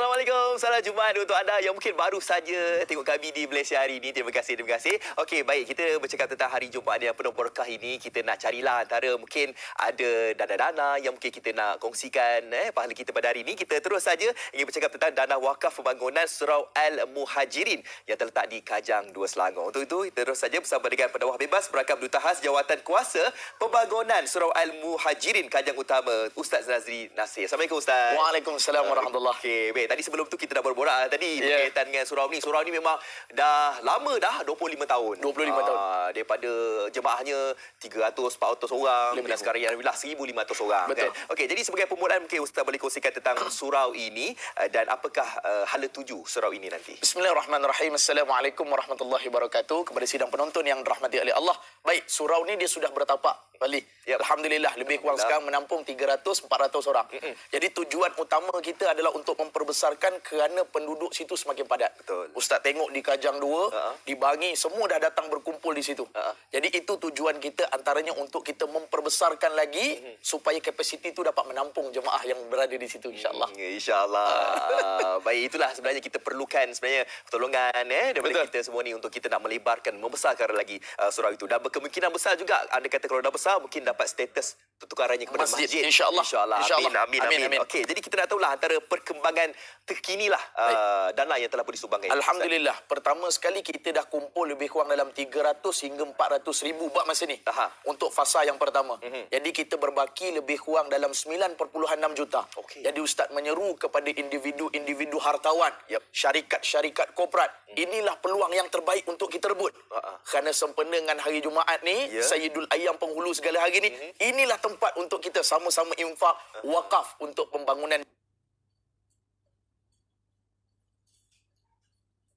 Assalamualaikum. Salam Jumaat untuk anda yang mungkin baru saja tengok kami di Malaysia hari ini. Terima kasih. Okey, baik. Kita bercakap tentang hari Jumaat yang penuh berkah ini. Kita nak carilah antara mungkin ada dana-dana yang mungkin kita nak kongsikan pahala kita pada hari ini. Kita terus saja ingin bercakap tentang dana wakaf pembangunan Surau Al-Muhajirin yang terletak di Kajang 2 Selangor. Untuk itu, kita terus saja bersama dengan Pendakwa Bebas Berakam Duta Khas Jawatan Kuasa Pembangunan Surau Al-Muhajirin Kajang Utama, Ustaz Nazri Nasir. Assalamualaikum Ustaz. Waalaikumsalam warahmatullahi. Okey, baik. Tadi sebelum tu kita dah berborak tadi berkaitan dengan surau ni. Surau ni memang dah lama dah, 25 tahun. 25 tahun. Daripada jemaahnya 300-400 orang dan sekarang alhamdulillah 1,500 orang. Betul. Kan? Okey, jadi sebagai permulaan mungkin Ustaz boleh kongsikan tentang surau ini dan apakah hala tuju surau ini nanti. Bismillahirrahmanirrahim. Assalamualaikum warahmatullahi wabarakatuh. Kepada sidang penonton yang dirahmati oleh Allah. Baik, surau ni dia sudah bertapak Bali. Alhamdulillah lebih kurang sekarang menampung 300-400 orang. Jadi tujuan utama kita adalah untuk memperbesarkan kerana penduduk situ semakin padat. Betul. Ustaz tengok di Kajang 2, di Bangi, semua dah datang berkumpul di situ. Jadi itu tujuan kita antaranya untuk kita memperbesarkan lagi supaya kapasiti itu dapat menampung jemaah yang berada di situ, insya-Allah. InsyaAllah. Baik, itulah sebenarnya kita perlukan sebenarnya pertolongan daripada kita semua ni untuk kita nak melebarkan, membesarkan lagi surau itu. Dan berkemungkinan besar juga anda kata kalau dah besar mungkin dapat status pertukarannya kepada masjid. InsyaAllah. Amin. Okey, jadi kita nak tahulah antara perkembangan terkinilah dana yang telah disumbangkan. Alhamdulillah. Pertama sekali kita dah kumpul lebih kurang dalam 300 hingga 400 ribu buat masa ni. Untuk fasa yang pertama. Jadi kita berbaki lebih kurang dalam 9.6 juta. Jadi Ustaz menyeru kepada individu-individu hartawan, syarikat-syarikat korporat. Inilah peluang yang terbaik untuk kita rebut. Kerana sempena dengan hari Jumaat ni, Sayyidul Ayyam penghulu segala hari ni, inilah tempat untuk kita sama-sama infak wakaf untuk pembangunan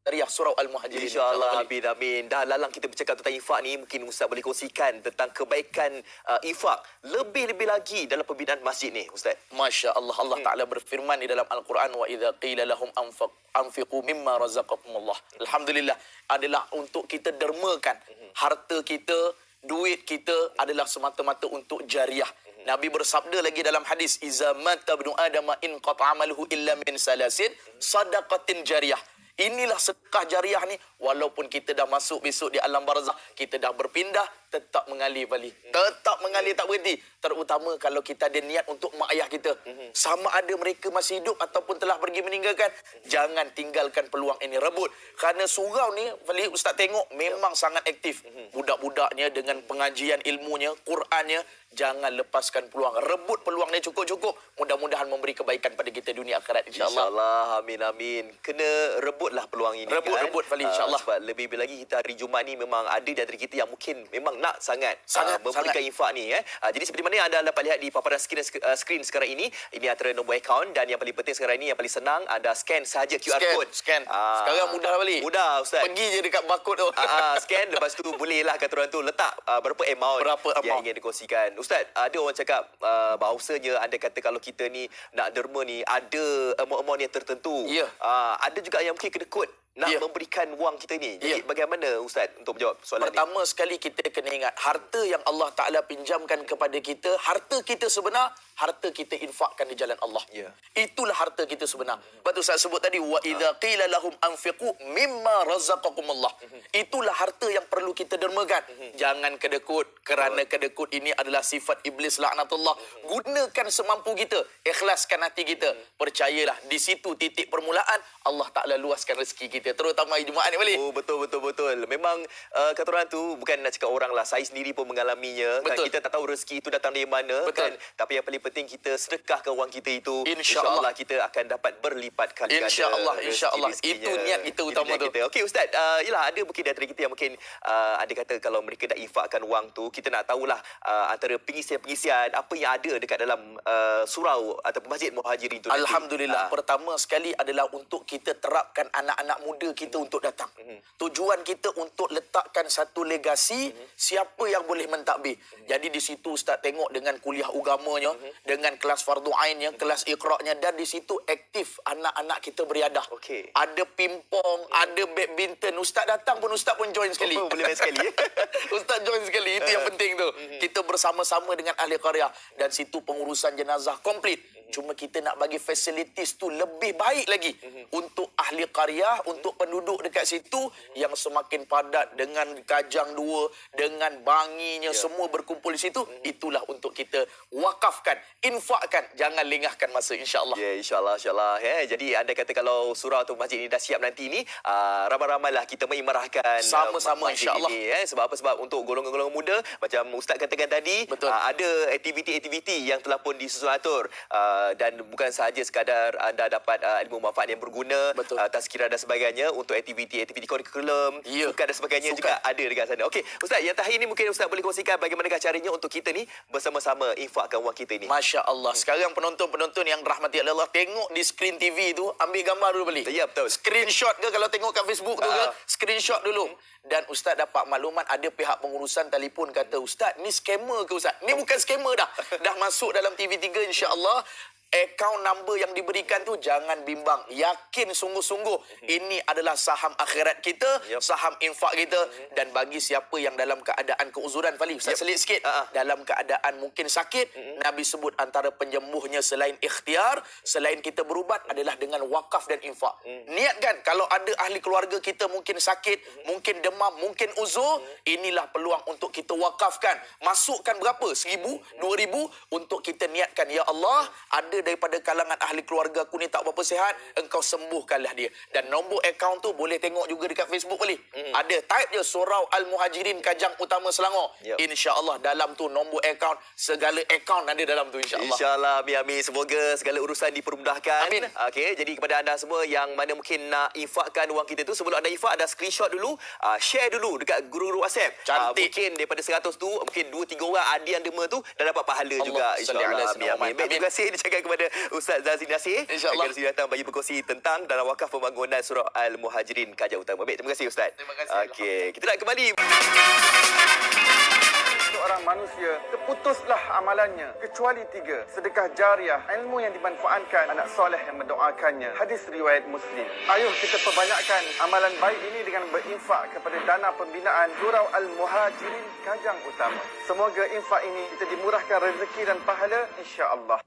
Syariah Surau Al-Muhajirin. InsyaAllah. Amin. Dah lalang kita bercakap tentang infak ni, mungkin Ustaz boleh kongsikan tentang kebaikan infak lebih-lebih lagi dalam pembinaan masjid ni, Ustaz. Masya Allah. Allah Ta'ala berfirman di dalam Al-Quran, wa idza qila lahum anfiqu mimma razaqakumullah. Alhamdulillah, adalah untuk kita dermakan harta kita, duit kita adalah semata-mata untuk jariah. Nabi bersabda lagi dalam hadis, iza mata ibnu adama in qata amaluhu illa min salasin sadaqatin jariyah. Inilah sedekah jariah ni, walaupun kita dah masuk besok di alam barzakh, kita dah berpindah, tetap mengalir Bali. Tetap mengalir, tak berhenti. Terutama kalau kita ada niat untuk mak ayah kita. Sama ada mereka masih hidup ataupun telah pergi meninggalkan, jangan tinggalkan peluang ini, rebut. Kerana surau ni, Bali Ustaz tengok memang sangat aktif. Budak-budaknya dengan pengajian ilmunya, Qurannya, jangan lepaskan peluang. Rebut peluang ni cukup-cukup. Mudah-mudahan memberi kebaikan pada kita dunia akhirat, insya-Allah. InsyaAllah. Amin. Kena rebutlah peluang ini. Rebut Bali, insya-Allah. Sebab lebih lagi kita hari Jumaat ni memang ada di antara kita yang mungkin memang nak sangat memberikan infak ni. Jadi seperti mana anda dapat lihat di paparan skrin sekarang ini antara nombor akaun, dan yang paling penting sekarang ini, yang paling senang, anda scan sahaja QR code. Sekarang mudah Bali. Mudah, Ustaz. Pergi je dekat barcode tu. Scan, lepas tu bolehlah kata orang tu letak berapa amount yang ingin dikongsikan. Ustaz, ada orang cakap bahawasanya anda kata kalau kita ni nak derma ni ada amount yang tertentu. Ada juga yang mungkin kena kod nak memberikan wang kita ni. Jadi bagaimana Ustaz untuk menjawab soalan Pertama sekali kita kena ingat, harta yang Allah Ta'ala pinjamkan kepada kita, harta kita sebenar, harta kita infakkan di jalan Allah. Itulah harta kita sebenar. Lepas tu Ustaz sebut tadi, wa idza qila lahum anfiqu mimma razaqakumullah. Itulah harta yang perlu kita dermakan. Jangan kedekut, kerana kedekut ini adalah sifat iblis laknatullah. Gunakan semampu kita, ikhlaskan hati kita. Percayalah, di situ titik permulaan Allah Ta'ala luaskan rezeki kita, terutama hari Jumaat ni Balik. Betul. Memang kata orang tu, bukan nak cakap orang lah, saya sendiri pun mengalaminya. Kan, kita tak tahu rezeki itu datang dari mana. Kan? Tapi yang paling penting kita sedekahkan wang kita itu, insya-Allah kita akan dapat berlipat kali ganda. InsyaAllah. Itu niat kita utama tu. Okey Ustaz, yelah, ada mungkin dari kita yang mungkin ada kata kalau mereka dah infakkan wang tu, kita nak tahulah antara pengisian-pengisian apa yang ada dekat dalam surau atau Masjid Muhajirin tu. Alhamdulillah. Pertama sekali adalah untuk kita terapkan anak-anak muda kita untuk datang. Tujuan kita untuk letakkan satu legasi siapa yang boleh mentadbir. Jadi di situ Ustaz tengok dengan kuliah agamanya, dengan kelas fardu ainnya, kelas iqra'nya, dan di situ aktif anak-anak kita beriadah. Ada pingpong, ada badminton. Ustaz datang pun Ustaz pun join sekali. Boleh main sekali. Ustaz join sekali. Itu yang penting tu. Kita bersama-sama dengan ahli qaryah, dan situ pengurusan jenazah komplit. Cuma kita nak bagi facilities tu lebih baik lagi untuk ahli qaryah, untuk penduduk dekat situ yang semakin padat dengan kajang dua, dengan banginya semua berkumpul di situ. Itulah untuk kita wakafkan, infakkan, jangan lengahkan masa, insya-Allah. Ya, insya-Allah, insya-Allah. Jadi anda kata kalau surau atau masjid ini dah siap nanti ni, ramai-ramailah kita mengimarahkan Sama-sama, masjid insya-Allah. ini. Sebab apa? Sebab untuk golongan-golongan muda, macam Ustaz katakan tadi, Betul. ada aktiviti-aktiviti yang telah pun disusun atur. Dan bukan sahaja sekadar anda dapat ilmu manfaat yang berguna, Betul. tazkirah dan sebagainya, untuk aktiviti-aktiviti kurikulum, Ya. sukan dan sebagainya Sukan. juga ada dekat sana. Okey, Ustaz, yang terakhir ni mungkin Ustaz boleh kongsikan bagaimanakah caranya untuk kita ni bersama-sama infakkan wang kita ni. Masya Allah. Sekarang penonton-penonton yang rahmati Allah, tengok di skrin TV tu, ambil gambar dulu balik. Ya, betul. Screenshot ke kalau tengok kat Facebook tu ke, screenshot dulu. Dan Ustaz dapat maklumat ada pihak pengurusan telefon kata, Ustaz, ni scammer ke Ustaz? Ni bukan scammer dah. Dah masuk dalam TV3, insya-Allah. Akaun number yang diberikan tu jangan bimbang. Yakin sungguh-sungguh ini adalah saham akhirat kita, saham infak kita. Dan bagi siapa yang dalam keadaan keuzuran, Fali, Ustaz selit sikit. Dalam keadaan mungkin sakit, Nabi sebut antara penyembuhnya selain ikhtiar, selain kita berubat adalah dengan wakaf dan infak. Niatkan kalau ada ahli keluarga kita mungkin sakit, mungkin demam, mungkin uzur, inilah peluang untuk kita wakafkan. Masukkan berapa? 1,000, 2,000 untuk kita niatkan, ya Allah, ada daripada kalangan ahli keluarga aku ni tak berapa sihat, engkau sembuhkanlah dia. Dan nombor akaun tu boleh tengok juga dekat Facebook boleh. Ada, type je Surau Al-Muhajirin Kajang Utama Selangor. InsyaAllah dalam tu nombor akaun, segala akaun ada dalam tu, insyaAllah. InsyaAllah, amin. Semoga segala urusan dipermudahkan. Amin. Okey, jadi kepada anda semua yang mana mungkin nak infakkan wang kita tu, sebelum anda infak, ada screenshot dulu, share dulu dekat guru-guru WhatsApp. Cantik. Mungkin daripada 100 tu, mungkin 2-3 orang ada yang derma tu dah dapat pahala juga, insyaAllah. Amin. Baik, terima kasih dicakap kepada Ustaz Zazri Nasir. InsyaAllah. Kerana datang bagi berkongsi tentang dalam wakaf pembangunan Surau Al-Muhajirin Kajang Utama. Baik, terima kasih Ustaz. Terima kasih. Okey, kita nak kembali. Seorang manusia terputuslah amalannya kecuali 3: sedekah jariah, ilmu yang dimanfaatkan, anak soleh yang mendoakannya. Hadis riwayat Muslim. Ayuh kita perbanyakkan amalan baik ini dengan berinfak kepada dana pembinaan Surau Al-Muhajirin Kajang Utama. Semoga infak ini kita dimurahkan rezeki dan pahala, insya-Allah.